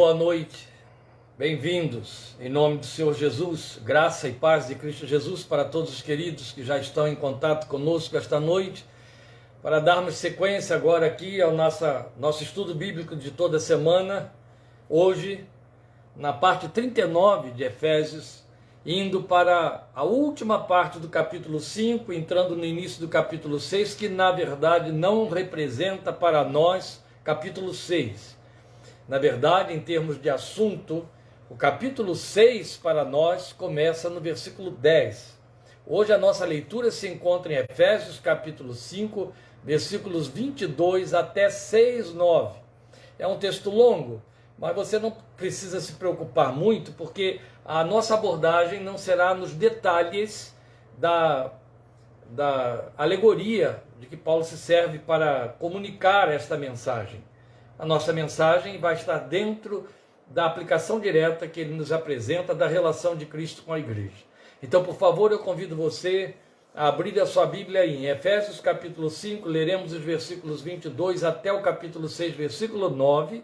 Boa noite, bem-vindos, em nome do Senhor Jesus, graça e paz de Cristo Jesus para todos os queridos que já estão em contato conosco esta noite, para darmos sequência agora aqui ao nosso estudo bíblico de toda semana, hoje, na parte 39 de Efésios, indo para a última parte do capítulo 5, entrando no início do capítulo 6, que na verdade não representa para nós capítulo 6. Na verdade, em termos de assunto, o capítulo 6 para nós começa no versículo 10. Hoje a nossa leitura se encontra em Efésios capítulo 5, versículos 22 até 6, 9. É um texto longo, mas você não precisa se preocupar muito, porque a nossa abordagem não será nos detalhes da alegoria de que Paulo se serve para comunicar esta mensagem. A nossa mensagem vai estar dentro da aplicação direta que ele nos apresenta da relação de Cristo com a igreja. Então, por favor, eu convido você a abrir a sua Bíblia aí. Em Efésios capítulo 5, leremos os versículos 22 até o capítulo 6, versículo 9.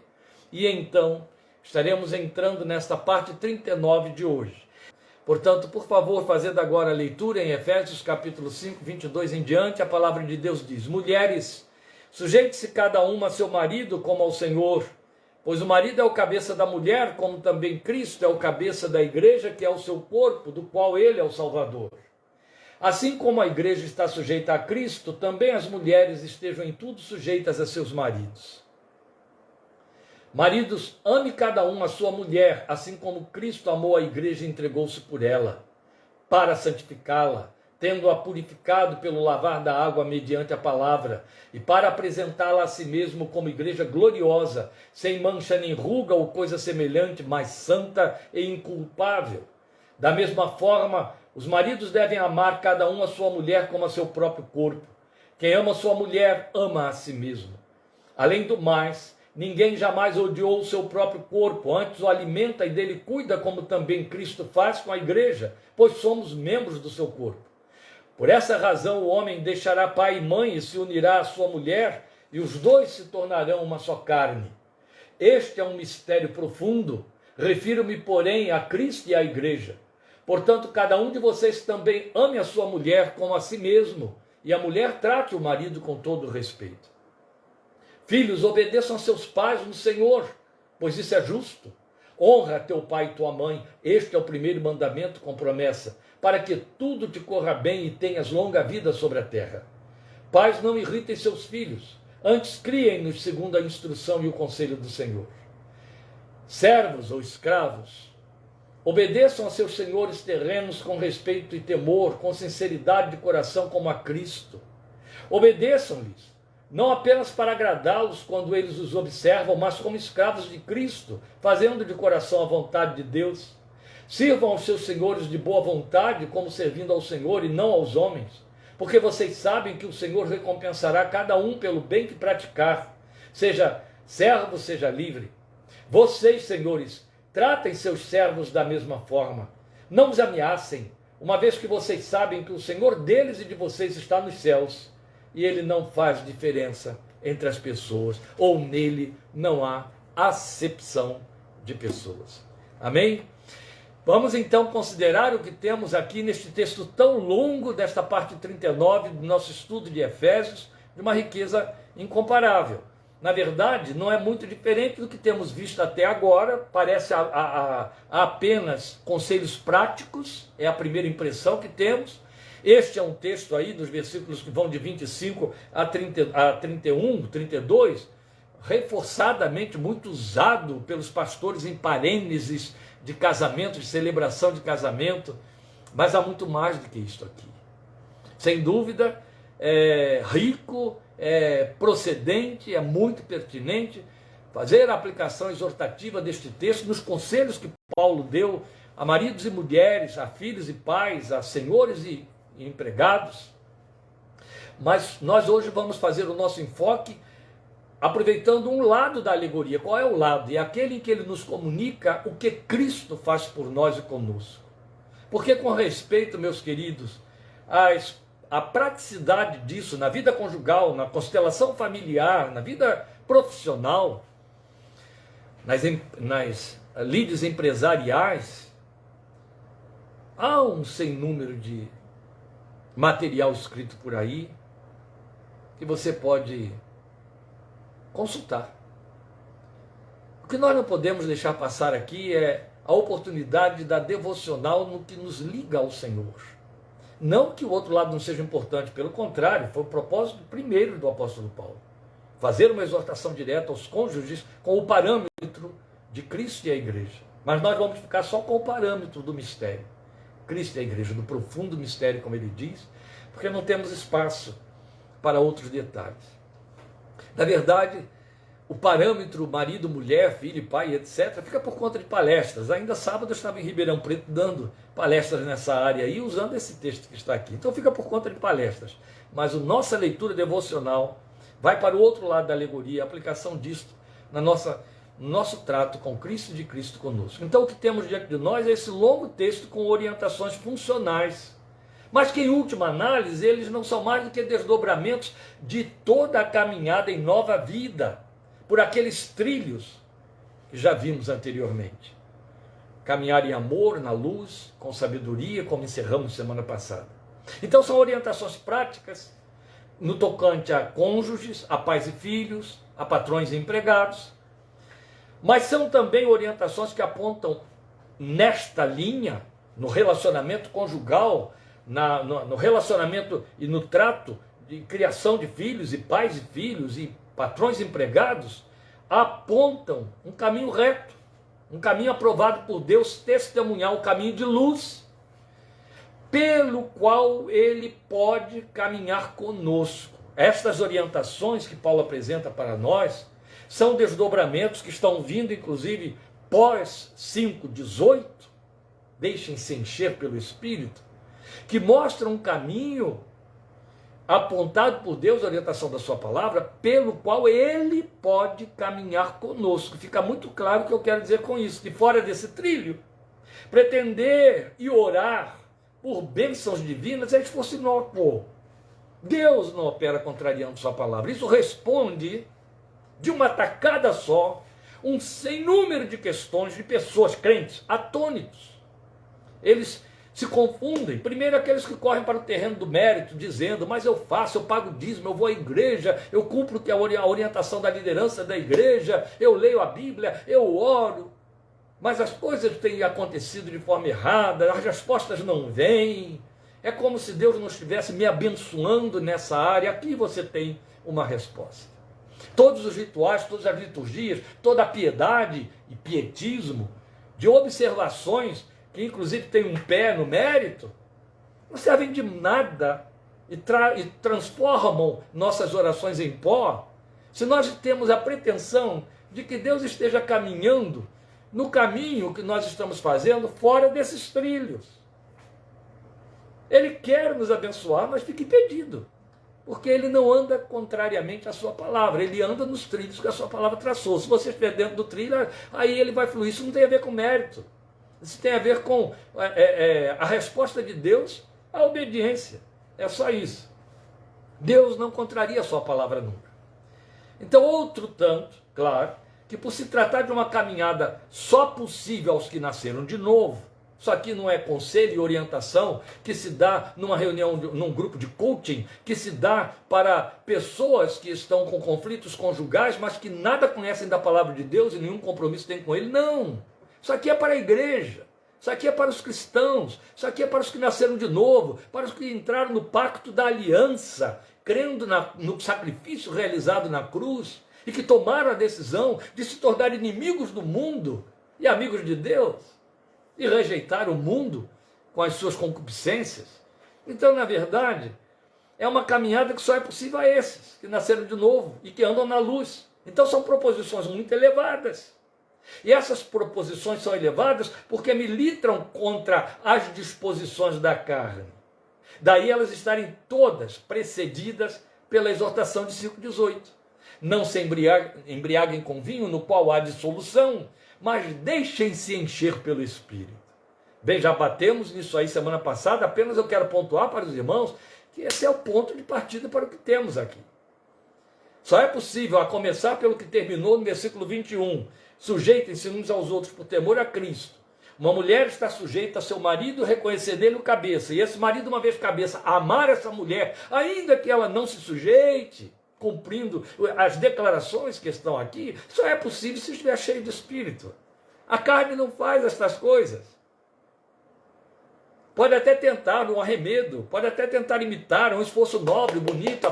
E então, estaremos entrando nesta parte 39 de hoje. Portanto, por favor, fazendo agora a leitura em Efésios capítulo 5, 22 em diante, a palavra de Deus diz: Mulheres, sujeite-se cada uma a seu marido como ao Senhor, pois o marido é o cabeça da mulher, como também Cristo é o cabeça da igreja, que é o seu corpo, do qual ele é o Salvador. Assim como a igreja está sujeita a Cristo, também as mulheres estejam em tudo sujeitas a seus maridos. Maridos, ame cada um a sua mulher, assim como Cristo amou a igreja e entregou-se por ela, para santificá-la, tendo-a purificado pelo lavar da água mediante a palavra, e para apresentá-la a si mesmo como igreja gloriosa, sem mancha nem ruga ou coisa semelhante, mas santa e inculpável. Da mesma forma, os maridos devem amar cada um a sua mulher como a seu próprio corpo. Quem ama sua mulher, ama a si mesmo. Além do mais, ninguém jamais odiou o seu próprio corpo, antes o alimenta e dele cuida, como também Cristo faz com a igreja, pois somos membros do seu corpo. Por essa razão o homem deixará pai e mãe e se unirá à sua mulher, e os dois se tornarão uma só carne. Este é um mistério profundo, refiro-me, porém, a Cristo e à igreja. Portanto, cada um de vocês também ame a sua mulher como a si mesmo, e a mulher trate o marido com todo respeito. Filhos, obedeçam a seus pais no Senhor, pois isso é justo. Honra teu pai e tua mãe, este é o primeiro mandamento com promessa, para que tudo te corra bem e tenhas longa vida sobre a terra. Pais, não irritem seus filhos, antes criem-nos segundo a instrução e o conselho do Senhor. Servos ou escravos, obedeçam a seus senhores terrenos com respeito e temor, com sinceridade de coração como a Cristo. Obedeçam-lhes, não apenas para agradá-los quando eles os observam, mas como escravos de Cristo, fazendo de coração a vontade de Deus. Sirvam aos seus senhores de boa vontade, como servindo ao Senhor e não aos homens, porque vocês sabem que o Senhor recompensará cada um pelo bem que praticar, seja servo, seja livre. Vocês, senhores, tratem seus servos da mesma forma. Não os ameacem, uma vez que vocês sabem que o Senhor deles e de vocês está nos céus, e ele não faz diferença entre as pessoas, ou nele não há acepção de pessoas. Amém? Vamos então considerar o que temos aqui neste texto tão longo, desta parte 39 do nosso estudo de Efésios, de uma riqueza incomparável. Na verdade, não é muito diferente do que temos visto até agora, parece apenas conselhos práticos, é a primeira impressão que temos. Este é um texto aí dos versículos que vão de 25 a 31, 32, reforçadamente muito usado pelos pastores em parênteses de casamento, de celebração de casamento, mas há muito mais do que isto aqui. Sem dúvida, é rico, é procedente, é muito pertinente fazer a aplicação exortativa deste texto nos conselhos que Paulo deu a maridos e mulheres, a filhos e pais, a senhores e empregados. Mas nós hoje vamos fazer o nosso enfoque aproveitando um lado da alegoria. Qual é o lado? É aquele em que ele nos comunica o que Cristo faz por nós e conosco. Porque, com respeito, meus queridos, a praticidade disso na vida conjugal, na constelação familiar, na vida profissional, nas lides empresariais, há um sem número de material escrito por aí que você pode consultar. O que nós não podemos deixar passar aqui é a oportunidade da devocional no que nos liga ao Senhor. Não que o outro lado não seja importante, pelo contrário, foi o propósito primeiro do apóstolo Paulo. Fazer uma exortação direta aos cônjuges com o parâmetro de Cristo e a igreja. Mas nós vamos ficar só com o parâmetro do mistério. Cristo e a igreja, do profundo mistério, como ele diz, porque não temos espaço para outros detalhes. Na verdade, o parâmetro marido, mulher, filho, pai, etc., fica por conta de palestras. Ainda sábado eu estava em Ribeirão Preto dando palestras nessa área aí, usando esse texto que está aqui. Então fica por conta de palestras. Mas a nossa leitura devocional vai para o outro lado da alegoria, a aplicação disto no nosso trato com Cristo e de Cristo conosco. Então o que temos diante de nós é esse longo texto com orientações funcionais, mas que em última análise eles não são mais do que desdobramentos de toda a caminhada em nova vida, por aqueles trilhos que já vimos anteriormente. Caminhar em amor, na luz, com sabedoria, como encerramos semana passada. Então são orientações práticas no tocante a cônjuges, a pais e filhos, a patrões e empregados, mas são também orientações que apontam nesta linha, no relacionamento conjugal, no relacionamento e no trato de criação de filhos e pais e filhos e patrões e empregados, apontam um caminho reto, um caminho aprovado por Deus, testemunhar o caminho de luz, pelo qual ele pode caminhar conosco. Estas orientações que Paulo apresenta para nós são desdobramentos que estão vindo, inclusive, pós 5:18, deixem-se encher pelo Espírito, que mostram um caminho apontado por Deus, a orientação da sua palavra, pelo qual ele pode caminhar conosco. Fica muito claro o que eu quero dizer com isso, que fora desse trilho, pretender e orar por bênçãos divinas é esforço inócuo. Deus não opera contrariando sua palavra. Isso responde de uma tacada só um sem número de questões de pessoas crentes atônitos. Eles se confundem. Primeiro aqueles que correm para o terreno do mérito, dizendo, mas eu faço, eu pago dízimo, eu vou à igreja, eu cumpro a orientação da liderança da igreja, eu leio a Bíblia, eu oro, mas as coisas têm acontecido de forma errada, as respostas não vêm, é como se Deus não estivesse me abençoando nessa área. Aqui você tem uma resposta. Todos os rituais, todas as liturgias, toda a piedade e pietismo, de observações, que inclusive tem um pé no mérito, não servem de nada e transformam nossas orações em pó, se nós temos a pretensão de que Deus esteja caminhando no caminho que nós estamos fazendo fora desses trilhos. Ele quer nos abençoar, mas fica impedido, porque ele não anda contrariamente à sua palavra, ele anda nos trilhos que a sua palavra traçou. Se você estiver dentro do trilho, aí ele vai fluir. Isso não tem a ver com mérito. Isso tem a ver com a resposta de Deus à obediência. É só isso. Deus não contraria a sua palavra nunca. Então, outro tanto, claro, que por se tratar de uma caminhada só possível aos que nasceram de novo, isso aqui não é conselho e orientação que se dá numa reunião, num grupo de coaching, que se dá para pessoas que estão com conflitos conjugais, mas que nada conhecem da palavra de Deus e nenhum compromisso tem com ele. Não! Isso aqui é para a igreja, isso aqui é para os cristãos, isso aqui é para os que nasceram de novo, para os que entraram no pacto da aliança, crendo no sacrifício realizado na cruz, e que tomaram a decisão de se tornar inimigos do mundo e amigos de Deus, e rejeitar o mundo com as suas concupiscências. Então, na verdade, é uma caminhada que só é possível a esses que nasceram de novo e que andam na luz. Então são proposições muito elevadas. E essas proposições são elevadas porque militam contra as disposições da carne. Daí elas estarem todas precedidas pela exortação de 5:18. Não se embriaguem com vinho no qual há dissolução, mas deixem-se encher pelo Espírito. Bem, já batemos nisso aí semana passada, apenas eu quero pontuar para os irmãos que esse é o ponto de partida para o que temos aqui. Só é possível, a começar pelo que terminou no versículo 21, Sujeitem-se uns aos outros por temor a Cristo. Uma mulher está sujeita a seu marido, reconhecer nele o cabeça. E esse marido, uma vez cabeça, amar essa mulher, ainda que ela não se sujeite, cumprindo as declarações que estão aqui, só é possível se estiver cheio de espírito. A carne não faz estas coisas. Pode até tentar um arremedo, pode até tentar imitar um esforço nobre, bonito,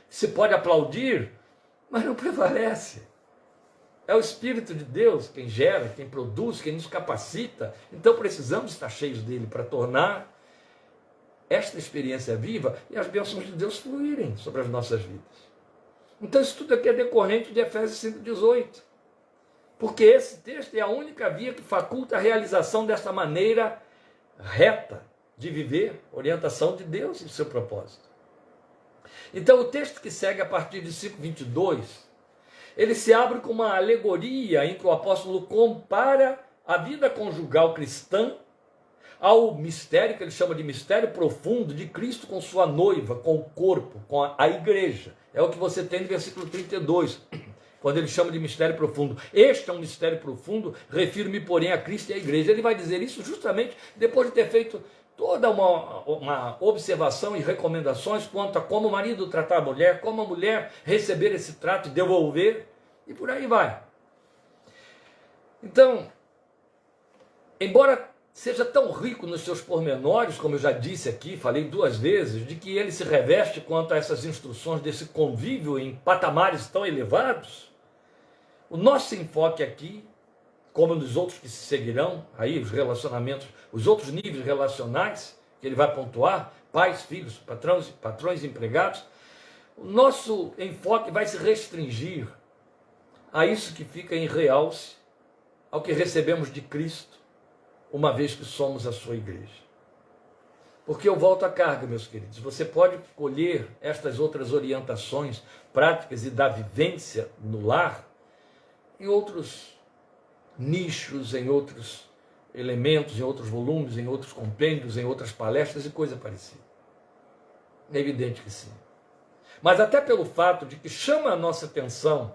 se pode aplaudir, mas não prevalece. É o Espírito de Deus quem gera, quem produz, quem nos capacita. Então precisamos estar cheios dele para tornar esta experiência viva e as bênçãos de Deus fluírem sobre as nossas vidas. Então isso tudo aqui é decorrente de Efésios 5,18. Porque esse texto é a única via que faculta a realização desta maneira reta de viver, orientação de Deus e do seu propósito. Então o texto que segue a partir de 5,22, ele se abre com uma alegoria em que o apóstolo compara a vida conjugal cristã ao mistério, que ele chama de mistério profundo, de Cristo com sua noiva, com o corpo, com a igreja. É o que você tem no versículo 32, quando ele chama de mistério profundo. Este é um mistério profundo, refiro-me, porém, a Cristo e à igreja. Ele vai dizer isso justamente depois de ter feito toda uma observação e recomendações quanto a como o marido tratar a mulher, como a mulher receber esse trato e devolver, e por aí vai. Então, embora seja tão rico nos seus pormenores, como eu já disse aqui, falei 2 vezes, de que ele se reveste quanto a essas instruções desse convívio em patamares tão elevados, o nosso enfoque aqui, como nos outros que se seguirão, aí os relacionamentos, os outros níveis relacionais, que ele vai pontuar, pais, filhos, patrões e empregados, o nosso enfoque vai se restringir a isso que fica em realce, ao que recebemos de Cristo, uma vez que somos a sua igreja. Porque eu volto à carga, meus queridos. Você pode colher estas outras orientações práticas e da vivência no lar em outros nichos, em outros elementos, em outros volumes, em outros compêndios, em outras palestras e coisa parecida. É evidente que sim. Mas até pelo fato de que chama a nossa atenção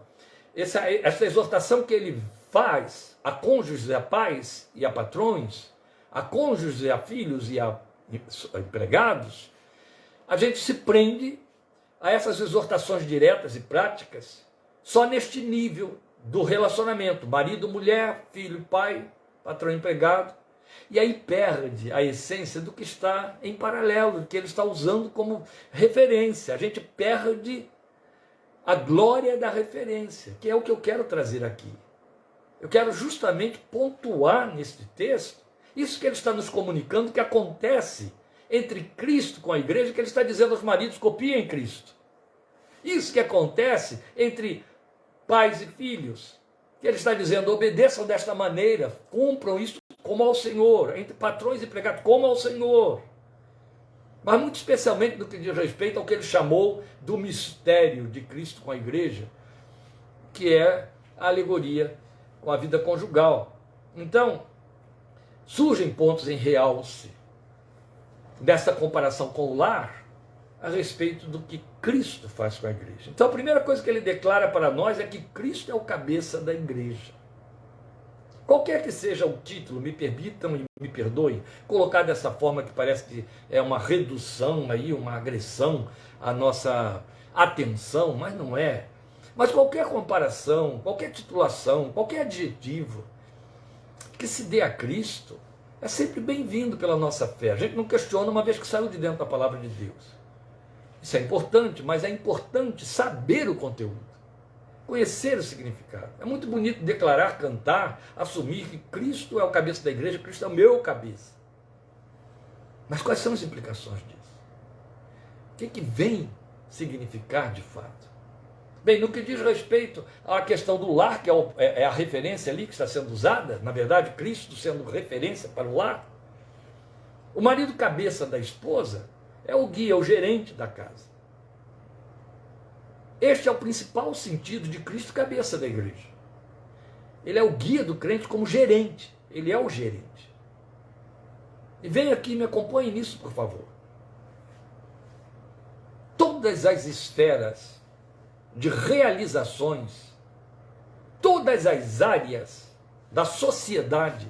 essa exortação que ele faz a cônjuges, a pais e a patrões, a cônjuges e a filhos e a empregados, a gente se prende a essas exortações diretas e práticas só neste nível do relacionamento, marido, mulher, filho, pai, patrão, empregado, e aí perde a essência do que está em paralelo, do que ele está usando como referência. A gente perde a glória da referência, que é o que eu quero trazer aqui. Eu quero justamente pontuar neste texto isso que ele está nos comunicando, que acontece entre Cristo com a igreja, que ele está dizendo aos maridos, copiem Cristo. Isso que acontece entre pais e filhos, que ele está dizendo, obedeçam desta maneira, cumpram isso como ao Senhor, entre patrões e empregados, como ao Senhor. Mas muito especialmente no que diz respeito ao que ele chamou do mistério de Cristo com a igreja, que é a alegoria com a vida conjugal. Então, surgem pontos em realce dessa comparação com o lar a respeito do que Cristo faz com a igreja. Então, a primeira coisa que ele declara para nós é que Cristo é o cabeça da igreja. Qualquer que seja o título, me permitam e me perdoem, colocar dessa forma que parece que é uma redução, aí, uma agressão à nossa atenção, mas não é. Mas qualquer comparação, qualquer titulação, qualquer adjetivo que se dê a Cristo é sempre bem-vindo pela nossa fé. A gente não questiona uma vez que saiu de dentro da palavra de Deus. Isso é importante, mas é importante saber o conteúdo, conhecer o significado. É muito bonito declarar, cantar, assumir que Cristo é o cabeça da igreja, Cristo é o meu cabeça. Mas quais são as implicações disso? O que vem significar de fato? Bem, no que diz respeito à questão do lar, que é a referência ali que está sendo usada, na verdade, Cristo sendo referência para o lar, o marido cabeça da esposa é o guia, o gerente da casa. Este é o principal sentido de Cristo cabeça da igreja. Ele é o guia do crente como gerente, ele é o gerente. E vem aqui e me acompanhe nisso, por favor. Todas as esferas de realizações todas as áreas da sociedade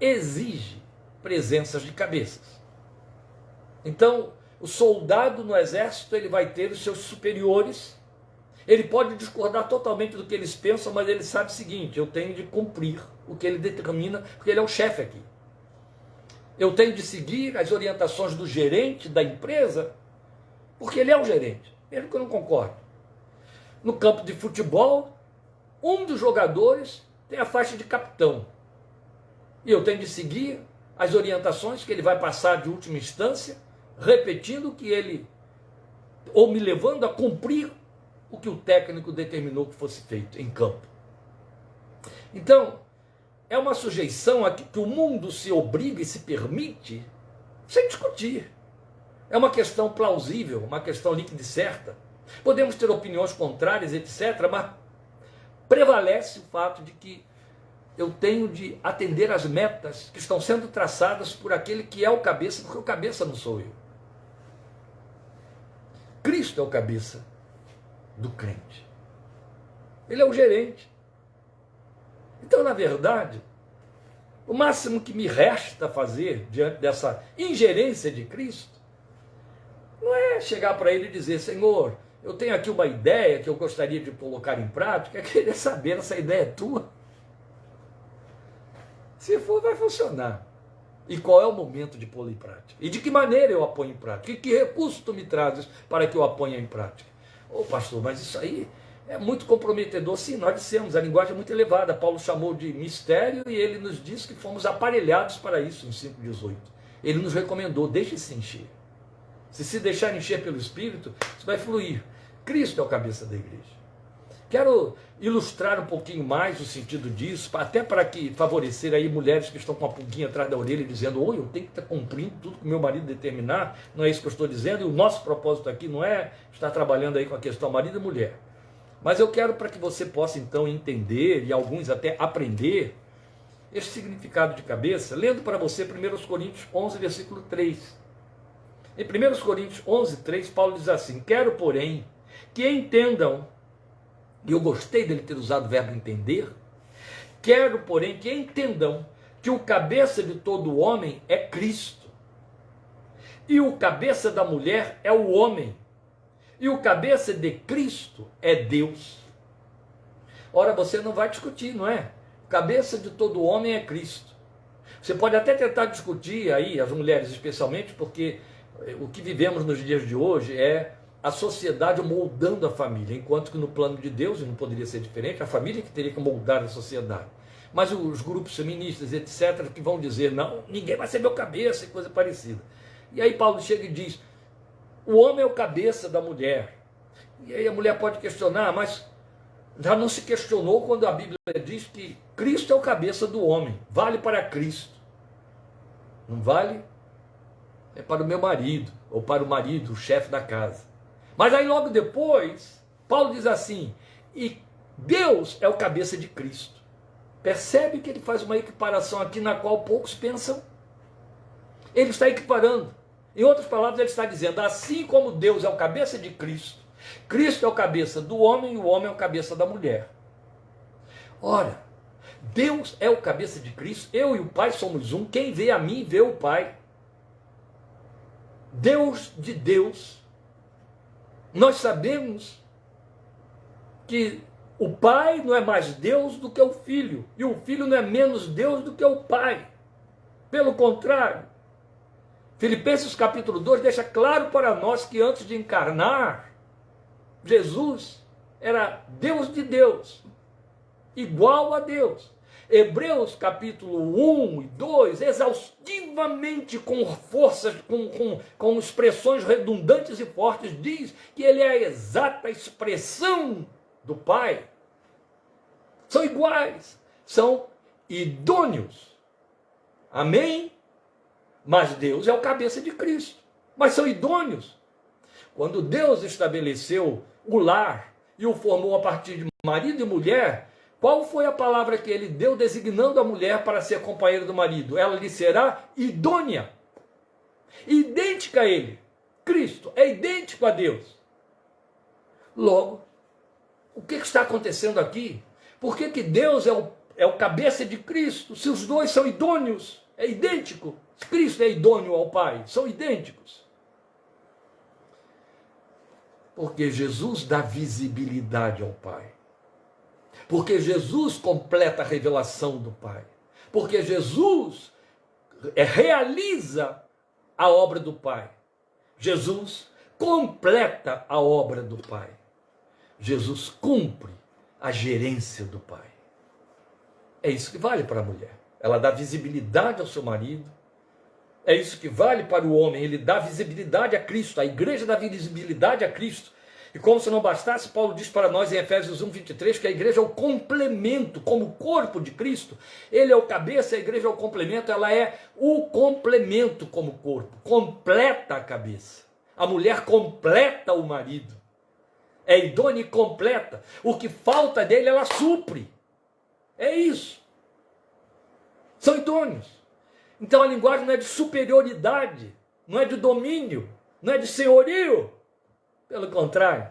exige presenças de cabeças. Então, o soldado no exército, ele vai ter os seus superiores, ele pode discordar totalmente do que eles pensam, mas ele sabe o seguinte: eu tenho de cumprir o que ele determina, porque ele é o chefe aqui. Eu tenho de seguir as orientações do gerente da empresa, porque ele é o gerente, mesmo que eu não concorde. No campo de futebol, um dos jogadores tem a faixa de capitão. E eu tenho de seguir as orientações que ele vai passar de última instância, repetindo o que ele, ou me levando a cumprir o que o técnico determinou que fosse feito em campo. Então, é uma sujeição a que o mundo se obriga e se permite sem discutir. É uma questão plausível, uma questão líquida e certa. Podemos ter opiniões contrárias, etc., mas prevalece o fato de que eu tenho de atender às metas que estão sendo traçadas por aquele que é o cabeça, porque o cabeça não sou eu. Cristo é o cabeça do crente. Ele é o gerente. Então, na verdade, o máximo que me resta fazer diante dessa ingerência de Cristo não é chegar para ele e dizer: Senhor, eu tenho aqui uma ideia que eu gostaria de colocar em prática, é querer saber, essa ideia é tua? Se for, vai funcionar. E qual é o momento de pô-la em prática? E de que maneira eu a ponho em prática? E que recurso tu me trazes para que eu a ponha em prática? Ô pastor, mas isso aí é muito comprometedor. Sim, nós dissemos, a linguagem é muito elevada. Paulo chamou de mistério e ele nos disse que fomos aparelhados para isso em 5,18. Ele nos recomendou: deixe-se encher. Se deixar encher pelo Espírito, isso vai fluir. Cristo é o cabeça da igreja. Quero ilustrar um pouquinho mais o sentido disso, até para que favorecer aí mulheres que estão com a pulguinha atrás da orelha dizendo: oi, eu tenho que estar cumprindo tudo que o meu marido determinar. Não é isso que eu estou dizendo, e o nosso propósito aqui não é estar trabalhando aí com a questão marido e mulher. Mas eu quero para que você possa então entender, e alguns até aprender, esse significado de cabeça, lendo para você 1 Coríntios 11, versículo 3. Em 1 Coríntios 11, 3, Paulo diz assim: quero, porém, que entendam, e eu gostei dele ter usado o verbo entender, quero, porém, que entendam que o cabeça de todo homem é Cristo, e o cabeça da mulher é o homem, e o cabeça de Cristo é Deus. Ora, você não vai discutir, não é? O cabeça de todo homem é Cristo. Você pode até tentar discutir aí, as mulheres especialmente, porque o que vivemos nos dias de hoje é a sociedade moldando a família, enquanto que no plano de Deus, e não poderia ser diferente, a família que teria que moldar a sociedade. Mas os grupos feministas, etc., que vão dizer: não, ninguém vai ser meu cabeça, e coisa parecida. E aí Paulo chega e diz: o homem é o cabeça da mulher. E aí a mulher pode questionar: mas já não se questionou quando a Bíblia diz que Cristo é o cabeça do homem, vale para Cristo. Não vale é para o meu marido, ou para o marido, o chefe da casa. Mas aí logo depois, Paulo diz assim: e Deus é o cabeça de Cristo. Percebe que ele faz uma equiparação aqui na qual poucos pensam? Ele está equiparando. Em outras palavras, ele está dizendo: assim como Deus é o cabeça de Cristo, Cristo é o cabeça do homem e o homem é o cabeça da mulher. Ora, Deus é o cabeça de Cristo, eu e o Pai somos um, quem vê a mim vê o Pai. Deus de Deus. Nós sabemos que o Pai não é mais Deus do que o Filho, e o Filho não é menos Deus do que o Pai. Pelo contrário, Filipenses capítulo 2 deixa claro para nós que antes de encarnar, Jesus era Deus de Deus, igual a Deus. Hebreus capítulo 1 e 2, exaustivamente, com forças, com expressões redundantes e fortes, diz que ele é a exata expressão do Pai. São iguais, são idôneos. Amém? Mas Deus é o cabeça de Cristo. Mas são idôneos. Quando Deus estabeleceu o lar e o formou a partir de marido e mulher, qual foi a palavra que ele deu designando a mulher para ser companheira do marido? Ela lhe será idônea. Idêntica a ele. Cristo é idêntico a Deus. Logo, o que está acontecendo aqui? Por que que Deus é o cabeça de Cristo? Se os dois são idôneos, é idêntico. Cristo é idôneo ao Pai, são idênticos. Porque Jesus dá visibilidade ao Pai. Porque Jesus completa a revelação do Pai. Porque Jesus realiza a obra do Pai. Jesus completa a obra do Pai. Jesus cumpre a gerência do Pai. É isso que vale para a mulher. Ela dá visibilidade ao seu marido. É isso que vale para o homem. Ele dá visibilidade a Cristo. A igreja dá visibilidade a Cristo. E como se não bastasse, Paulo diz para nós em Efésios 1:23 que a igreja é o complemento, como o corpo de Cristo. Ele é o cabeça, a igreja é o complemento. Ela é o complemento como corpo. Completa a cabeça. A mulher completa o marido. É idônea e completa. O que falta dele, ela supre. É isso. São idôneos. Então a linguagem não é de superioridade, não é de domínio, não é de senhorio. Pelo contrário,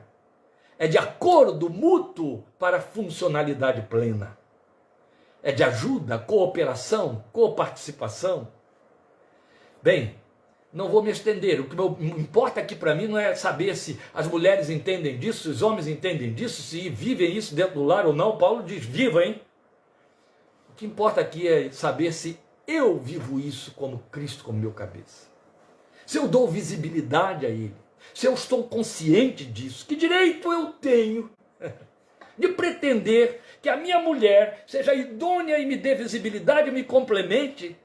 é de acordo mútuo para funcionalidade plena. É de ajuda, cooperação, coparticipação. Bem, não vou me estender. O que importa aqui para mim não é saber se as mulheres entendem disso, se os homens entendem disso, se vivem isso dentro do lar ou não. Paulo diz, viva, hein? O que importa aqui é saber se eu vivo isso como Cristo, como meu cabeça. Se eu dou visibilidade a Ele. Se eu estou consciente disso, que direito eu tenho de pretender que a minha mulher seja idônea e me dê visibilidade e me complemente,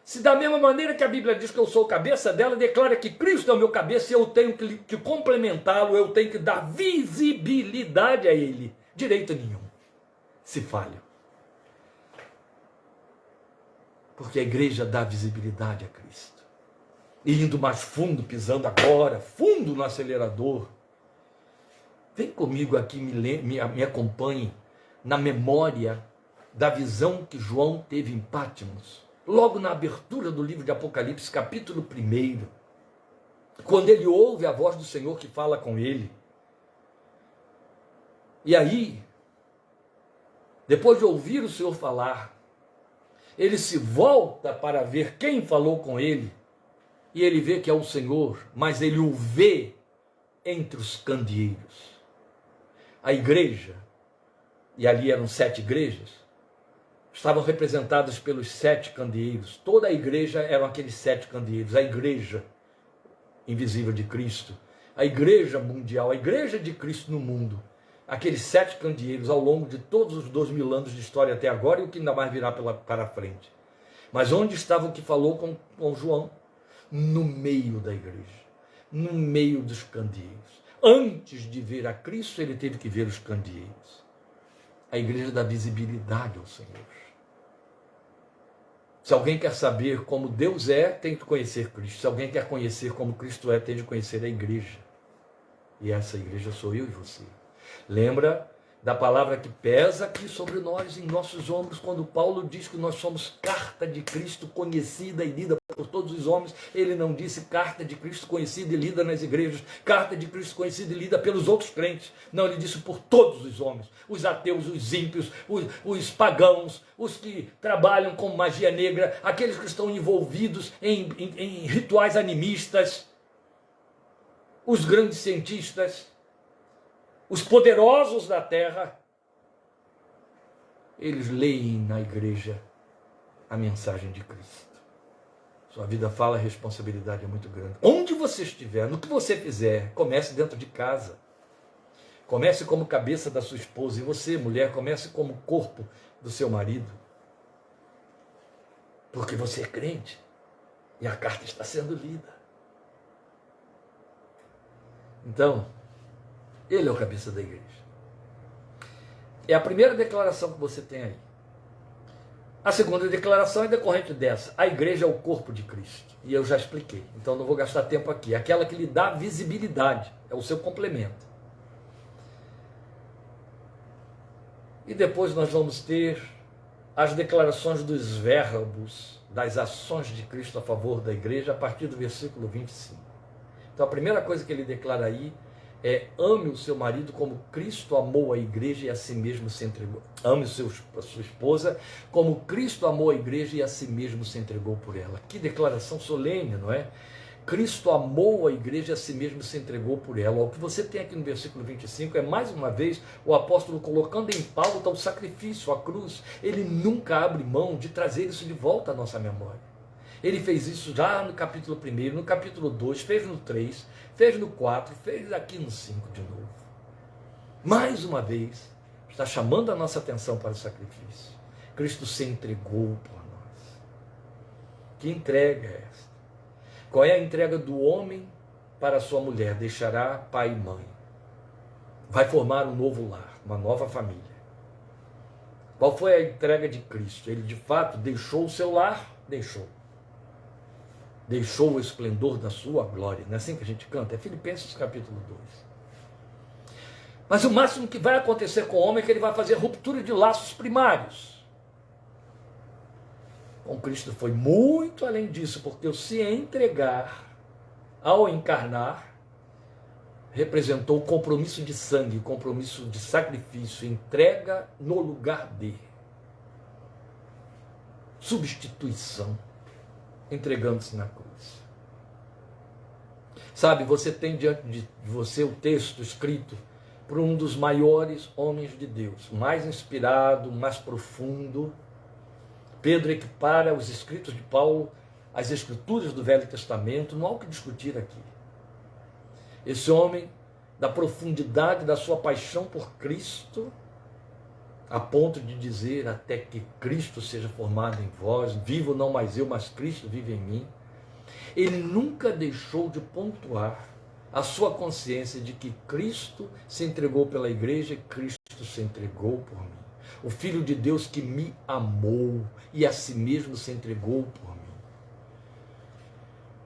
se da mesma maneira que a Bíblia diz que eu sou cabeça dela, declara que Cristo é o meu cabeça e eu tenho que complementá-lo, eu tenho que dar visibilidade a Ele. Direito nenhum. Se falho. Porque a igreja dá visibilidade a Cristo. E indo mais fundo, pisando agora, fundo no acelerador. Vem comigo aqui, me acompanhe na memória da visão que João teve em Pátimos. Logo na abertura do livro de Apocalipse, capítulo 1. Quando ele ouve a voz do Senhor que fala com ele. E aí, depois de ouvir o Senhor falar, ele se volta para ver quem falou com ele. E ele vê que é o Senhor, mas ele o vê entre os candeeiros. A igreja, e ali eram 7 igrejas, estavam representadas pelos 7 candeeiros. Toda a igreja eram aqueles 7 candeeiros. A igreja invisível de Cristo, a igreja mundial, a igreja de Cristo no mundo. Aqueles 7 candeeiros ao longo de todos os 2000 anos de história até agora e o que ainda mais virá para frente. Mas onde estava o que falou com João? No meio da igreja, no meio dos candeeiros. Antes de ver a Cristo, ele teve que ver os candeeiros. A igreja dá visibilidade ao Senhor. Se alguém quer saber como Deus é, tem que conhecer Cristo. Se alguém quer conhecer como Cristo é, tem de conhecer a igreja. E essa igreja sou eu e você. Lembra da palavra que pesa aqui sobre nós, em nossos ombros, quando Paulo diz que nós somos carta de Cristo conhecida e lida por todos os homens. Ele não disse carta de Cristo conhecida e lida nas igrejas, carta de Cristo conhecida e lida pelos outros crentes. Não, ele disse por todos os homens, os ateus, os ímpios, os pagãos, os que trabalham com magia negra, aqueles que estão envolvidos em rituais animistas, os grandes cientistas, os poderosos da terra. Eles leem na igreja a mensagem de Cristo. Sua vida fala, a responsabilidade é muito grande. Onde você estiver, no que você fizer, comece dentro de casa. Comece como cabeça da sua esposa. E você, mulher, comece como corpo do seu marido. Porque você é crente. E a carta está sendo lida. Então, ele é o cabeça da igreja. É a primeira declaração que você tem aí. A segunda declaração é decorrente dessa. A igreja é o corpo de Cristo. E eu já expliquei. Então não vou gastar tempo aqui. Aquela que lhe dá visibilidade. É o seu complemento. E depois nós vamos ter as declarações dos verbos, das ações de Cristo a favor da igreja, a partir do versículo 25. Então a primeira coisa que ele declara aí ame o seu marido como Cristo amou a igreja e a si mesmo se entregou. Ame a sua esposa como Cristo amou a igreja e a si mesmo se entregou por ela. Que declaração solene, não é? Cristo amou a igreja e a si mesmo se entregou por ela. O que você tem aqui no versículo 25 é, mais uma vez, o apóstolo colocando em pauta o sacrifício, a cruz. Ele nunca abre mão de trazer isso de volta à nossa memória. Ele fez isso já no capítulo 1, no capítulo 2, fez no 3, fez no 4, fez aqui no 5 de novo. Mais uma vez, está chamando a nossa atenção para o sacrifício. Cristo se entregou por nós. Que entrega é essa? Qual é a entrega do homem para a sua mulher? Deixará pai e mãe. Vai formar um novo lar, uma nova família. Qual foi a entrega de Cristo? Ele de fato deixou o seu lar? Deixou. Deixou o esplendor da sua glória. Não é assim que a gente canta? É Filipenses capítulo 2. Mas o máximo que vai acontecer com o homem é que ele vai fazer ruptura de laços primários. Com Cristo foi muito além disso, porque o se entregar, ao encarnar, representou compromisso de sangue, compromisso de sacrifício, entrega no lugar de substituição, entregando-se na cruz. Sabe, você tem diante de você o texto escrito por um dos maiores homens de Deus, mais inspirado, mais profundo. Pedro equipara os escritos de Paulo às escrituras do Velho Testamento, não há o que discutir aqui. Esse homem, da profundidade da sua paixão por Cristo, a ponto de dizer até que Cristo seja formado em vós, vivo não mais eu, mas Cristo vive em mim, ele nunca deixou de pontuar a sua consciência de que Cristo se entregou pela igreja e Cristo se entregou por mim. O Filho de Deus que me amou e a si mesmo se entregou por mim.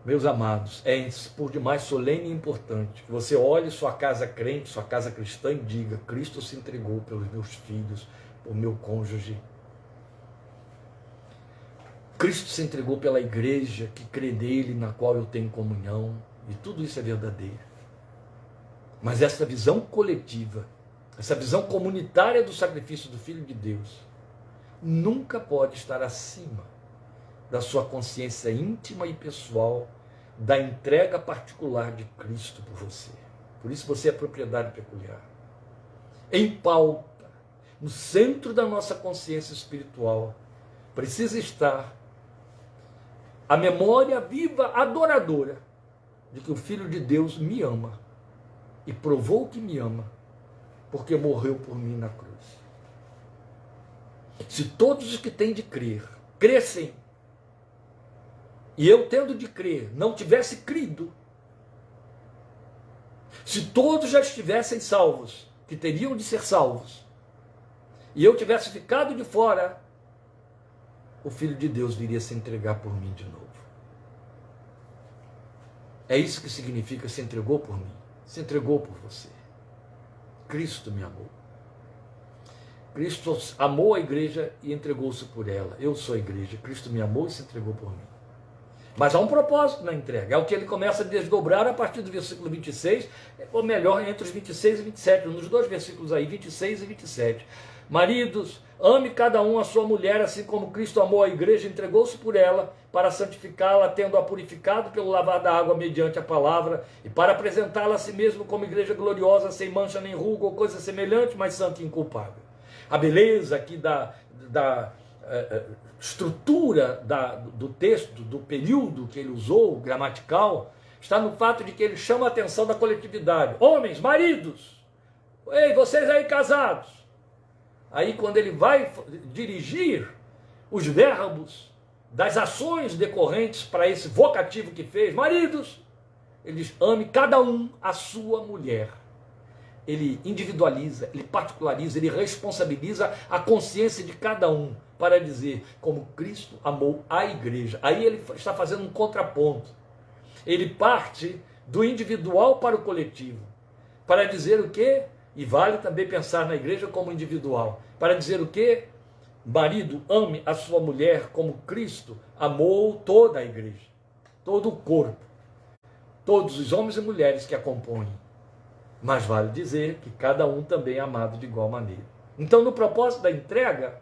Meus amados, é por demais solene e importante que você olhe sua casa crente, sua casa cristã e diga: Cristo se entregou pelos meus filhos, pelo meu cônjuge. Cristo se entregou pela igreja que crê nele, na qual eu tenho comunhão, e tudo isso é verdadeiro. Mas essa visão coletiva, essa visão comunitária do sacrifício do Filho de Deus, nunca pode estar acima da sua consciência íntima e pessoal, da entrega particular de Cristo por você. Por isso você é propriedade peculiar. Em pauta, no centro da nossa consciência espiritual, precisa estar a memória viva, adoradora, de que o Filho de Deus me ama e provou que me ama, porque morreu por mim na cruz. Se todos os que têm de crer, crescem, e eu tendo de crer, não tivesse crido, se todos já estivessem salvos, que teriam de ser salvos, e eu tivesse ficado de fora, o Filho de Deus viria se entregar por mim de novo. É isso que significa se entregou por mim, se entregou por você. Cristo me amou. Cristo amou a igreja e entregou-se por ela. Eu sou a igreja, Cristo me amou e se entregou por mim. Mas há um propósito na entrega, é o que ele começa a desdobrar a partir do versículo 26, ou melhor, entre os 26 e 27, nos dois versículos aí, 26 e 27. Maridos, ame cada um a sua mulher, assim como Cristo amou a igreja e entregou-se por ela, para santificá-la, tendo-a purificado pelo lavar da água mediante a palavra, e para apresentá-la a si mesmo como igreja gloriosa, sem mancha nem ruga ou coisa semelhante, mas santa e inculpável. A beleza aqui da estrutura do texto, do período que ele usou, gramatical, está no fato de que ele chama a atenção da coletividade. Homens, maridos, ei, vocês aí casados. Aí quando ele vai dirigir os verbos das ações decorrentes para esse vocativo que fez, maridos, ele diz: ame cada um a sua mulher. Ele individualiza, ele particulariza, ele responsabiliza a consciência de cada um para dizer como Cristo amou a igreja. Aí ele está fazendo um contraponto. Ele parte do individual para o coletivo, para dizer o quê? E vale também pensar na igreja como individual, para dizer o quê? Marido, ame a sua mulher como Cristo amou toda a igreja, todo o corpo, todos os homens e mulheres que a compõem. mas vale dizer que cada um também é amado de igual maneira. Então, no propósito da entrega,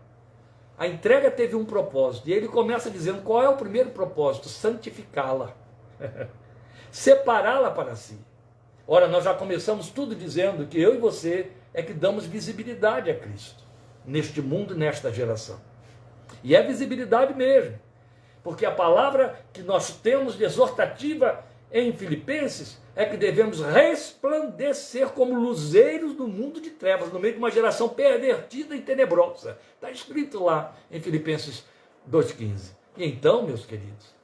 a entrega teve um propósito, e ele começa dizendo qual é o primeiro propósito: santificá-la, separá-la para si. Ora, nós já começamos tudo dizendo que eu e você é que damos visibilidade a Cristo, neste mundo, nesta geração. E é visibilidade mesmo, porque a palavra que nós temos de exortativa em Filipenses é que devemos resplandecer como luzeiros no mundo de trevas, no meio de uma geração pervertida e tenebrosa. Está escrito lá em Filipenses 2,15. E então, meus queridos,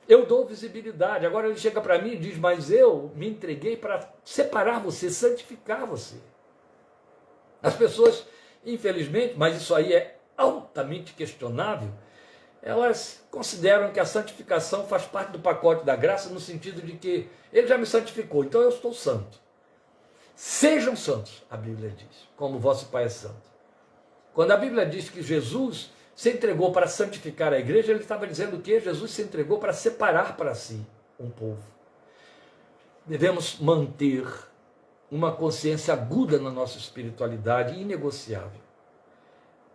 eu dou visibilidade. Agora ele chega para mim e diz: mas eu me entreguei para separar você, santificar você. As pessoas, infelizmente, mas isso aí é altamente questionável, elas consideram que a santificação faz parte do pacote da graça, no sentido de que ele já me santificou, então eu estou santo. Sejam santos, a Bíblia diz, como vosso Pai é santo. Quando a Bíblia diz que Jesus se entregou para santificar a igreja, ele estava dizendo que Jesus se entregou para separar para si um povo. Devemos manter uma consciência aguda na nossa espiritualidade, inegociável.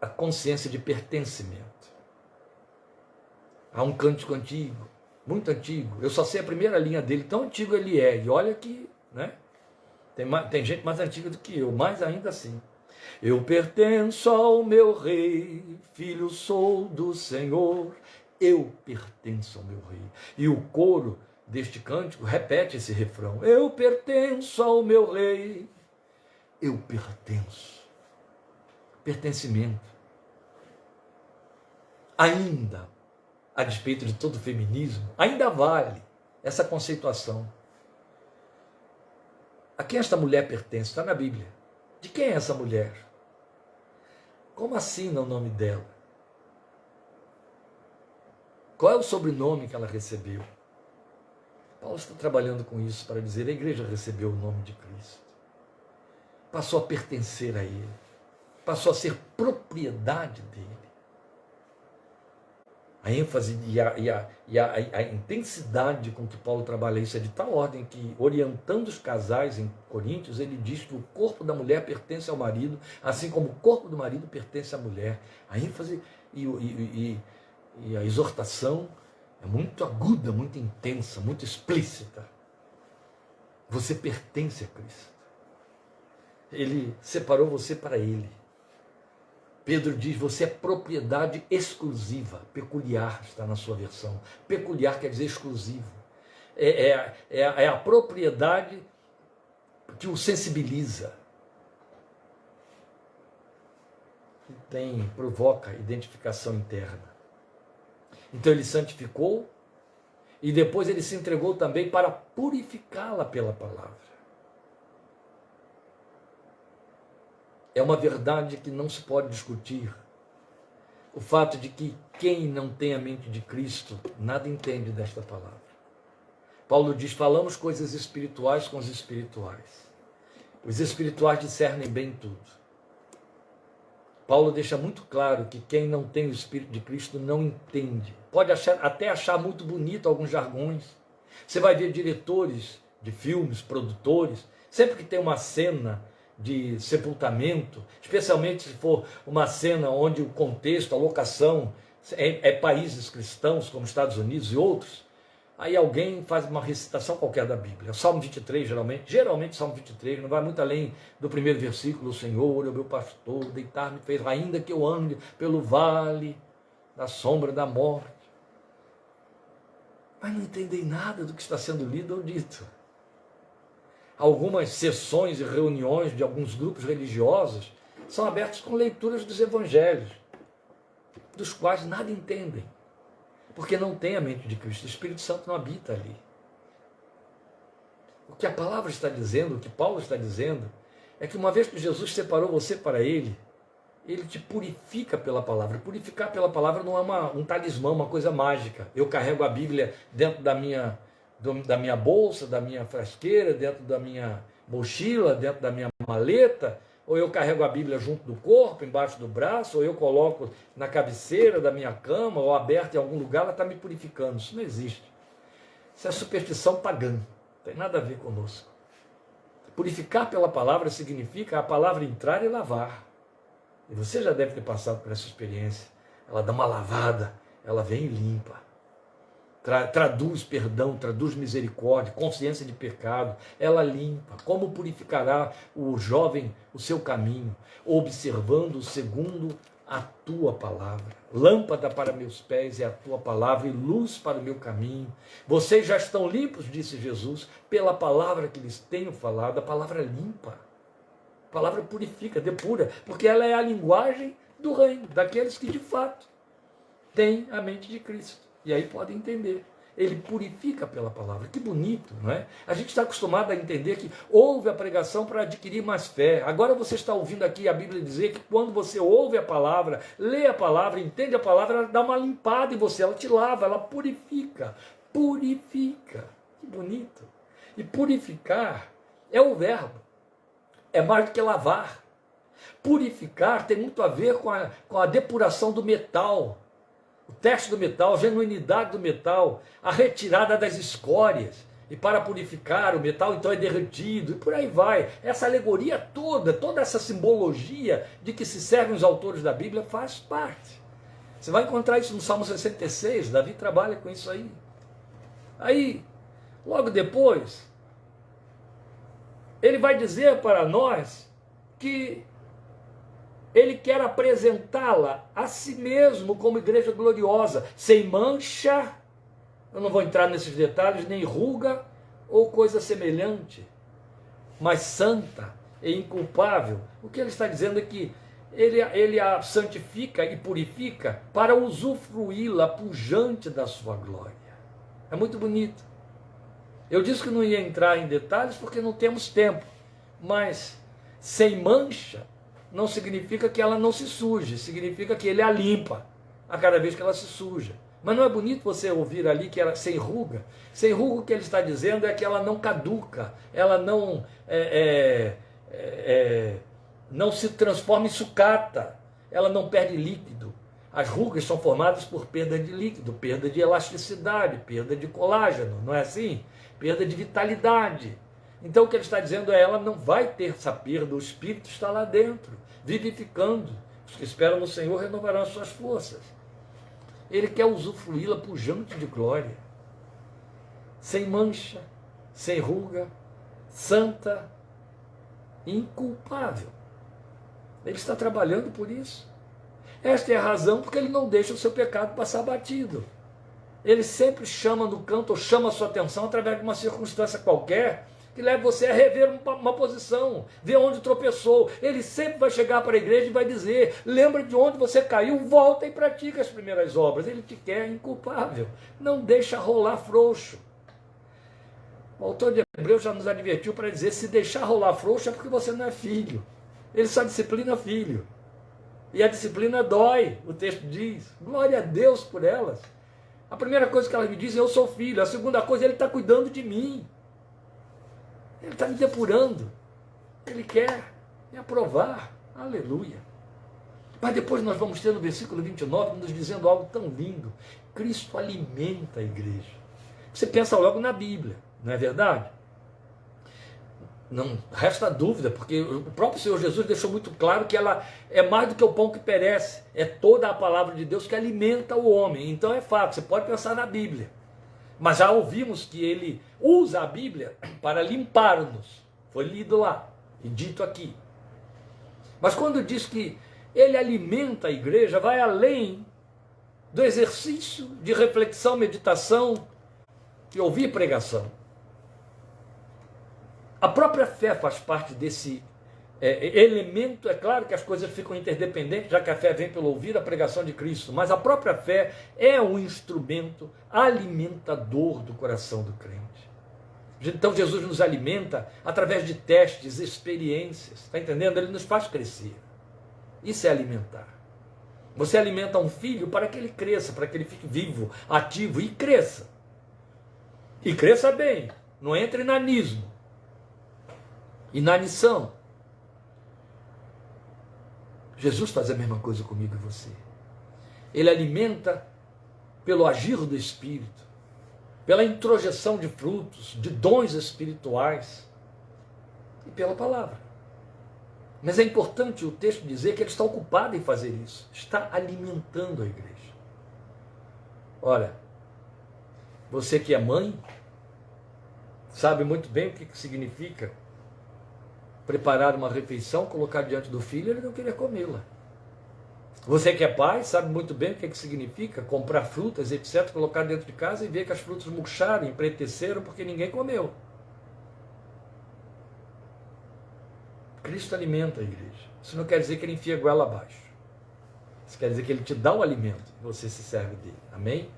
A consciência de pertencimento. Há um cântico antigo, muito antigo, eu só sei a primeira linha dele, tão antigo ele é, e olha que, né, tem gente mais antiga do que eu, mas ainda assim. Eu pertenço ao meu rei, filho sou do Senhor, eu pertenço ao meu rei. E o coro deste cântico repete esse refrão: eu pertenço ao meu rei, eu pertenço. Pertencimento. Ainda, a despeito de todo o feminismo, ainda vale essa conceituação. A quem esta mulher pertence? Está na Bíblia. De quem é essa mulher? Como assina o nome dela? Qual é o sobrenome que ela recebeu? Paulo está trabalhando com isso para dizer: a igreja recebeu o nome de Cristo. Passou a pertencer a Ele. Passou a ser propriedade dele. A ênfase e a intensidade com que Paulo trabalha isso é de tal ordem que, orientando os casais em Coríntios, ele diz que o corpo da mulher pertence ao marido, assim como o corpo do marido pertence à mulher. A ênfase e a exortação é muito aguda, muito intensa, muito explícita. Você pertence a Cristo. Ele separou você para Ele. Pedro diz: você é propriedade exclusiva, peculiar, está na sua versão. Peculiar quer dizer exclusivo. É a propriedade que o sensibiliza, que provoca identificação interna. Então ele santificou e depois ele se entregou também para purificá-la pela palavra. É uma verdade que não se pode discutir. O fato de que quem não tem a mente de Cristo nada entende desta palavra. Paulo diz: falamos coisas espirituais com os espirituais. Os espirituais discernem bem tudo. Paulo deixa muito claro que quem não tem o Espírito de Cristo não entende. Pode até achar muito bonito alguns jargões. Você vai ver diretores de filmes, produtores, sempre que tem uma cena de sepultamento, especialmente se for uma cena onde o contexto, a locação é países cristãos, como Estados Unidos e outros, aí alguém faz uma recitação qualquer da Bíblia. Salmo 23, geralmente Salmo 23, não vai muito além do primeiro versículo: o Senhor é o meu pastor, deitar-me fez, ainda que eu ande pelo vale da sombra da morte. Mas não entendem nada do que está sendo lido ou dito. Algumas sessões e reuniões de alguns grupos religiosos são abertas com leituras dos evangelhos, dos quais nada entendem, porque não tem a mente de Cristo. O Espírito Santo não habita ali. O que a palavra está dizendo, o que Paulo está dizendo, é que uma vez que Jesus separou você para Ele, Ele te purifica pela palavra. Purificar pela palavra não é um talismã, uma coisa mágica. Eu carrego a Bíblia dentro da minha bolsa, da minha frasqueira, dentro da minha mochila, dentro da minha maleta, ou eu carrego a Bíblia junto do corpo, embaixo do braço, ou eu coloco na cabeceira da minha cama, ou aberta em algum lugar, ela está me purificando. Isso não existe. Isso é superstição pagã, não tem nada a ver conosco. Purificar pela palavra significa a palavra entrar e lavar. E você já deve ter passado por essa experiência. Ela dá uma lavada, ela vem e limpa. Traduz perdão, traduz misericórdia, consciência de pecado, ela limpa. Como purificará o jovem o seu caminho? Observando segundo a tua palavra. Lâmpada para meus pés é a tua palavra e luz para o meu caminho. Vocês já estão limpos, disse Jesus, pela palavra que lhes tenho falado. A palavra limpa, a palavra purifica, depura, porque ela é a linguagem do reino, daqueles que de fato têm a mente de Cristo. E aí podem entender. Ele purifica pela palavra. Que bonito, não é? A gente está acostumado a entender que ouve a pregação para adquirir mais fé. Agora você está ouvindo aqui a Bíblia dizer que quando você ouve a palavra, lê a palavra, entende a palavra, ela dá uma limpada em você, ela te lava, ela purifica. Purifica. Que bonito. E purificar é o verbo. É mais do que lavar. Purificar tem muito a ver com a depuração do metal. O teste do metal, a genuinidade do metal, a retirada das escórias. E para purificar o metal, então é derretido, e por aí vai. Essa alegoria toda essa simbologia de que se servem os autores da Bíblia faz parte. Você vai encontrar isso no Salmo 66, Davi trabalha com isso aí. Aí, logo depois, ele vai dizer para nós que ele quer apresentá-la a si mesmo como igreja gloriosa, sem mancha, eu não vou entrar nesses detalhes, nem ruga ou coisa semelhante, mas santa e inculpável. O que ele está dizendo é que ele a santifica e purifica para usufruí-la pujante da sua glória. É muito bonito. Eu disse que não ia entrar em detalhes porque não temos tempo, mas sem mancha não significa que ela não se suje, significa que ele a limpa a cada vez que ela se suja. Mas não é bonito você ouvir ali que ela sem ruga? Sem ruga, o que ele está dizendo é que ela não caduca, ela não se transforma em sucata, ela não perde líquido. As rugas são formadas por perda de líquido, perda de elasticidade, perda de colágeno, não é assim? Perda de vitalidade. Então o que ele está dizendo é, ela não vai ter essa perda, o Espírito está lá dentro, vivificando. Os que esperam no Senhor renovarão as suas forças. Ele quer usufruí-la pujante de glória, sem mancha, sem ruga, santa, inculpável. Ele está trabalhando por isso. Esta é a razão porque ele não deixa o seu pecado passar batido. Ele sempre chama no canto, ou chama a sua atenção através de uma circunstância qualquer, que leve você a rever uma posição, ver onde tropeçou. Ele sempre vai chegar para a igreja e vai dizer, lembra de onde você caiu, volta e pratica as primeiras obras. Ele te quer inculpável, não deixa rolar frouxo. O autor de Hebreus já nos advertiu para dizer, se deixar rolar frouxo é porque você não é filho. Ele só disciplina filho. E a disciplina dói, o texto diz. Glória a Deus por elas. A primeira coisa que elas me dizem, eu sou filho. A segunda coisa, ele está cuidando de mim. Ele está me depurando. Ele quer me aprovar. Aleluia. Mas depois nós vamos ter no versículo 29, nos dizendo algo tão lindo. Cristo alimenta a igreja. Você pensa logo na Bíblia, não é verdade? Não resta dúvida, porque o próprio Senhor Jesus deixou muito claro que ela é mais do que o pão que perece. É toda a palavra de Deus que alimenta o homem. Então é fato, você pode pensar na Bíblia. Mas já ouvimos que ele usa a Bíblia para limpar-nos. Foi lido lá e dito aqui. Mas quando diz que ele alimenta a igreja, vai além do exercício de reflexão, meditação e ouvir pregação. A própria fé faz parte desse elemento. É claro que as coisas ficam interdependentes, já que a fé vem pelo ouvir a pregação de Cristo, mas a própria fé é um instrumento alimentador do coração do crente. Então Jesus nos alimenta através de testes, experiências, está entendendo? Ele nos faz crescer. Isso é alimentar. Você alimenta um filho para que ele cresça, para que ele fique vivo, ativo e cresça. E cresça bem, não entre em nanismo. Inanição. Jesus faz a mesma coisa comigo e você. Ele alimenta pelo agir do Espírito, pela introjeção de frutos, de dons espirituais. e pela palavra. Mas é importante o texto dizer que ele está ocupado em fazer isso, está alimentando a igreja. Olha, você que é mãe, sabe muito bem o que significa preparar uma refeição, colocar diante do filho e ele não querer comê-la. Você que é pai, sabe muito bem o que significa comprar frutas, etc., colocar dentro de casa e ver que as frutas murcharam, empreteceram porque ninguém comeu. Cristo alimenta a igreja. Isso não quer dizer que ele enfia a goela abaixo. Isso quer dizer que ele te dá o alimento e você se serve dele. Amém?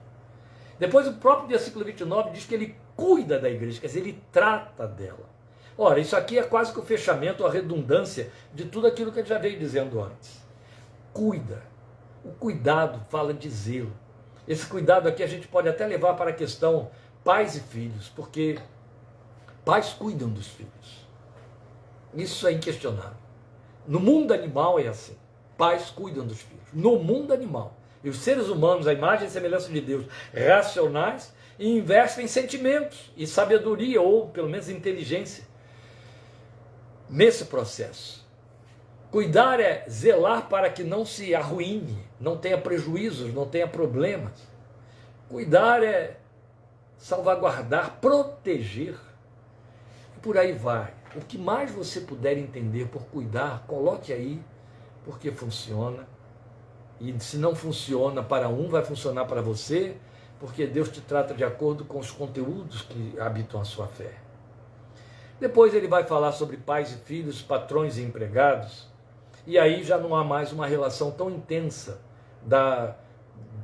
Depois o próprio versículo 29 diz que ele cuida da igreja, quer dizer, ele trata dela. Ora, isso aqui é quase que o fechamento, a redundância de tudo aquilo que ele já veio dizendo antes. Cuida. O cuidado fala de zelo. Esse cuidado aqui a gente pode até levar para a questão pais e filhos, porque pais cuidam dos filhos. Isso é inquestionável. No mundo animal é assim. Pais cuidam dos filhos. No mundo animal. E os seres humanos, a imagem e semelhança de Deus, racionais, e investem em sentimentos e sabedoria, ou pelo menos inteligência, nesse processo. Cuidar é zelar para que não se arruine, não tenha prejuízos, não tenha problemas. Cuidar é salvaguardar, proteger. E por aí vai. O que mais você puder entender por cuidar, coloque aí, porque funciona. E se não funciona para um, vai funcionar para você, porque Deus te trata de acordo com os conteúdos que habitam a sua fé. Depois ele vai falar sobre pais e filhos, patrões e empregados, e aí já não há mais uma relação tão intensa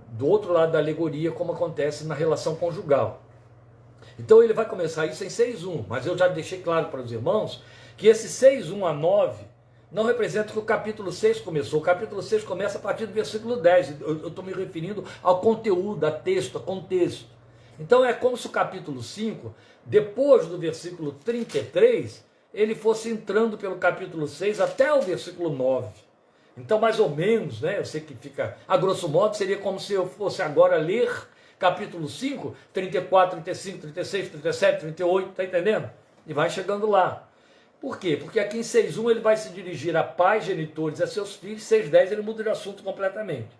do outro lado da alegoria, como acontece na relação conjugal. Então ele vai começar isso em 6:1, mas eu já deixei claro para os irmãos que esse 6:1 a 9 não representa que o capítulo 6 começou. O capítulo 6 começa a partir do versículo 10. Eu estou me referindo ao conteúdo, a texto, a contexto. Então é como se o capítulo 5, depois do versículo 33, ele fosse entrando pelo capítulo 6 até o versículo 9. Então, mais ou menos, né? Eu sei que fica, a grosso modo, seria como se eu fosse agora ler capítulo 5, 34, 35, 36, 37, 38, tá entendendo? E vai chegando lá. Por quê? Porque aqui em 6:1 ele vai se dirigir a pais, genitores, a seus filhos, 6:10 ele muda de assunto completamente.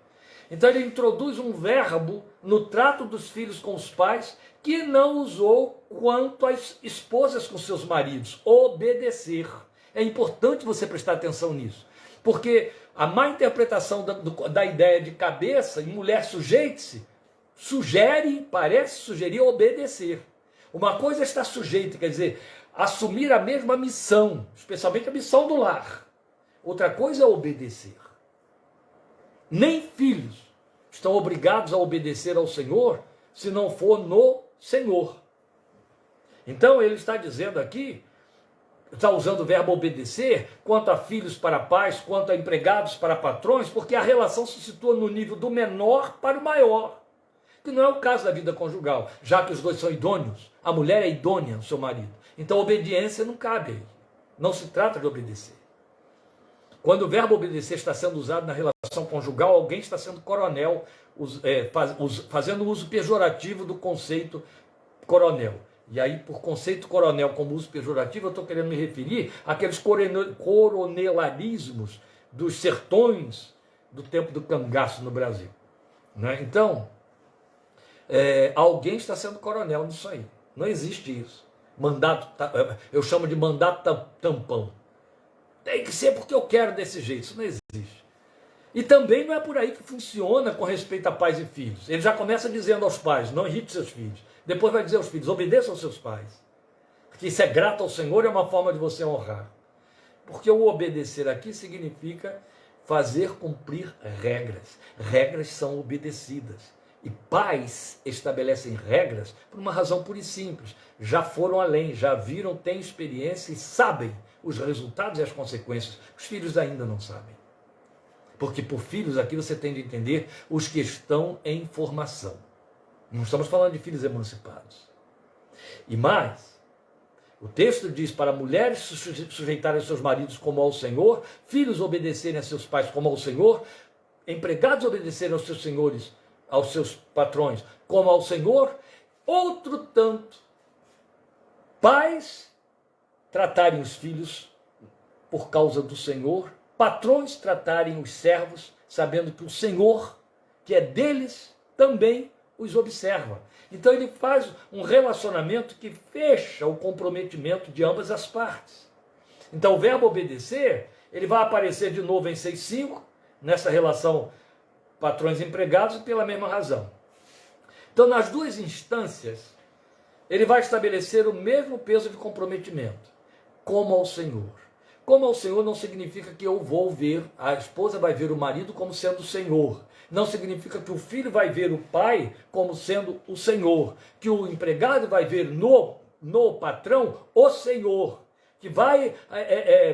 Então ele introduz um verbo no trato dos filhos com os pais que não usou quanto às esposas com seus maridos, obedecer. É importante você prestar atenção nisso, porque a má interpretação da ideia de cabeça, e mulher sujeite-se, parece sugerir obedecer. Uma coisa é estar sujeito, quer dizer, assumir a mesma missão, especialmente a missão do lar. Outra coisa é obedecer. Nem filhos estão obrigados a obedecer ao Senhor se não for no Senhor. Então ele está dizendo aqui, está usando o verbo obedecer, quanto a filhos para pais, quanto a empregados para patrões, porque a relação se situa no nível do menor para o maior, que não é o caso da vida conjugal, já que os dois são idôneos. A mulher é idônea ao seu marido. Então, obediência não cabe aí. Não se trata de obedecer. Quando o verbo obedecer está sendo usado na relação conjugal, alguém está sendo coronel, fazendo uso pejorativo do conceito coronel. E aí, por conceito coronel como uso pejorativo, eu estou querendo me referir àqueles coronelarismos dos sertões do tempo do cangaço no Brasil. Né? Então, alguém está sendo coronel nisso aí. Não existe isso. Eu chamo de mandato tampão. Tem que ser porque eu quero desse jeito. Isso não existe. E também não é por aí que funciona com respeito a pais e filhos. Ele já começa dizendo aos pais, não irrite seus filhos. Depois vai dizer aos filhos, obedeçam aos seus pais. Porque isso é grato ao Senhor, é uma forma de você honrar. Porque o obedecer aqui significa fazer cumprir regras. Regras são obedecidas. E pais estabelecem regras por uma razão pura e simples. Já foram além, já viram, têm experiência e sabem os resultados e as consequências. Os filhos ainda não sabem. Porque por filhos aqui você tem de entender os que estão em formação. Não estamos falando de filhos emancipados. E mais, o texto diz para mulheres sujeitarem seus maridos como ao Senhor, filhos obedecerem a seus pais como ao Senhor, empregados obedecerem aos seus senhores, aos seus patrões como ao Senhor. Outro tanto, pais tratarem os filhos por causa do Senhor, patrões tratarem os servos, sabendo que o Senhor, que é deles, também os observa. Então ele faz um relacionamento que fecha o comprometimento de ambas as partes. Então o verbo obedecer, ele vai aparecer de novo em 6,5, nessa relação patrões e empregados, pela mesma razão. Então nas duas instâncias, ele vai estabelecer o mesmo peso de comprometimento, como ao Senhor. Como ao Senhor não significa que eu vou ver, a esposa vai ver o marido como sendo o Senhor. Não significa que o filho vai ver o pai como sendo o Senhor. Que o empregado vai ver no patrão o Senhor. Que vai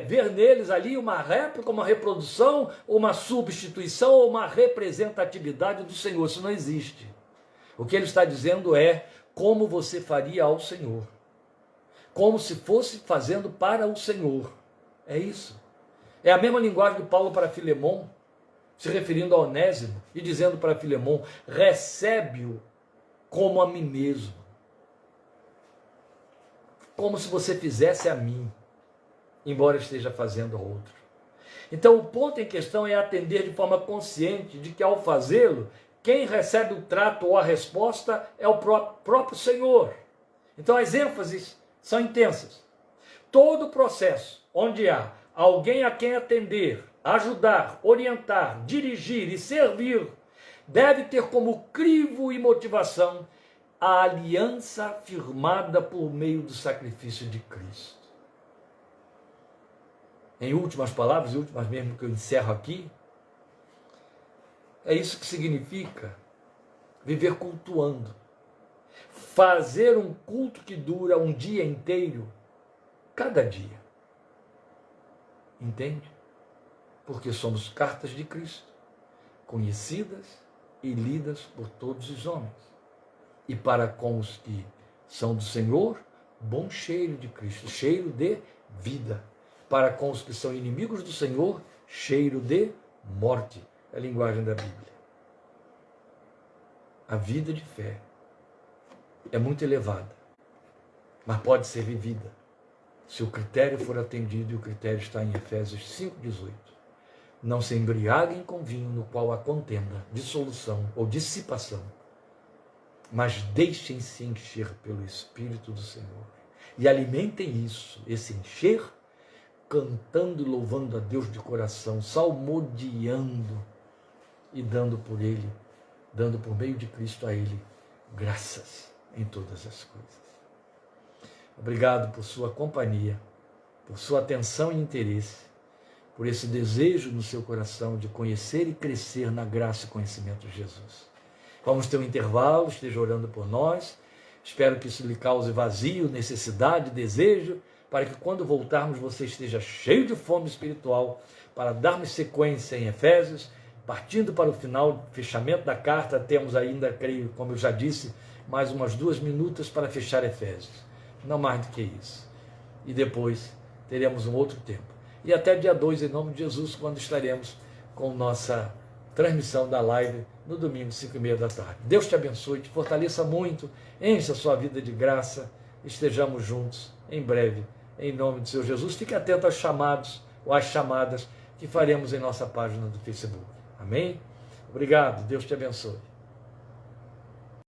ver neles ali uma réplica, uma reprodução, uma substituição ou uma representatividade do Senhor. Isso não existe. O que ele está dizendo é como você faria ao Senhor. Como se fosse fazendo para o Senhor. É isso. É a mesma linguagem de Paulo para Filemon, se referindo a Onésimo e dizendo para Filemon: recebe-o como a mim mesmo. Como se você fizesse a mim, embora esteja fazendo a outro. Então o ponto em questão é atender de forma consciente de que ao fazê-lo, quem recebe o trato ou a resposta é o próprio Senhor. Então as ênfases são intensas. Todo o processo onde há alguém a quem atender, ajudar, orientar, dirigir e servir, deve ter como crivo e motivação a aliança firmada por meio do sacrifício de Cristo. Em últimas palavras, e últimas mesmo que eu encerro aqui, é isso que significa viver cultuando. Fazer um culto que dura um dia inteiro, cada dia. Entende? Porque somos cartas de Cristo, conhecidas e lidas por todos os homens. E para com os que são do Senhor, bom cheiro de Cristo, cheiro de vida. Para com os que são inimigos do Senhor, cheiro de morte. É a linguagem da Bíblia. A vida de fé é muito elevada, mas pode ser vivida se o critério for atendido, e o critério está em Efésios 5,18. Não se embriaguem com vinho no qual há contenda, dissolução ou dissipação, mas deixem-se encher pelo Espírito do Senhor. E alimentem isso, esse encher, cantando e louvando a Deus de coração, salmodiando e dando por Ele, dando por meio de Cristo a Ele graças em todas as coisas. Obrigado por sua companhia, por sua atenção e interesse, por esse desejo no seu coração de conhecer e crescer na graça e conhecimento de Jesus. Vamos ter um intervalo, esteja orando por nós. Espero que isso lhe cause vazio, necessidade, desejo, para que quando voltarmos você esteja cheio de fome espiritual, para darmos sequência em Efésios, partindo para o final, fechamento da carta. Temos ainda, creio, como eu já disse, mais umas 2 minutos para fechar Efésios. Não mais do que isso. E depois teremos um outro tempo. E até dia 2, em nome de Jesus, quando estaremos com nossa transmissão da live no domingo, 5h30 da tarde. Deus te abençoe, te fortaleça muito, encha a sua vida de graça, estejamos juntos em breve, em nome do Senhor Jesus. Fique atento aos chamados ou às chamadas que faremos em nossa página do Facebook. Amém? Obrigado, Deus te abençoe.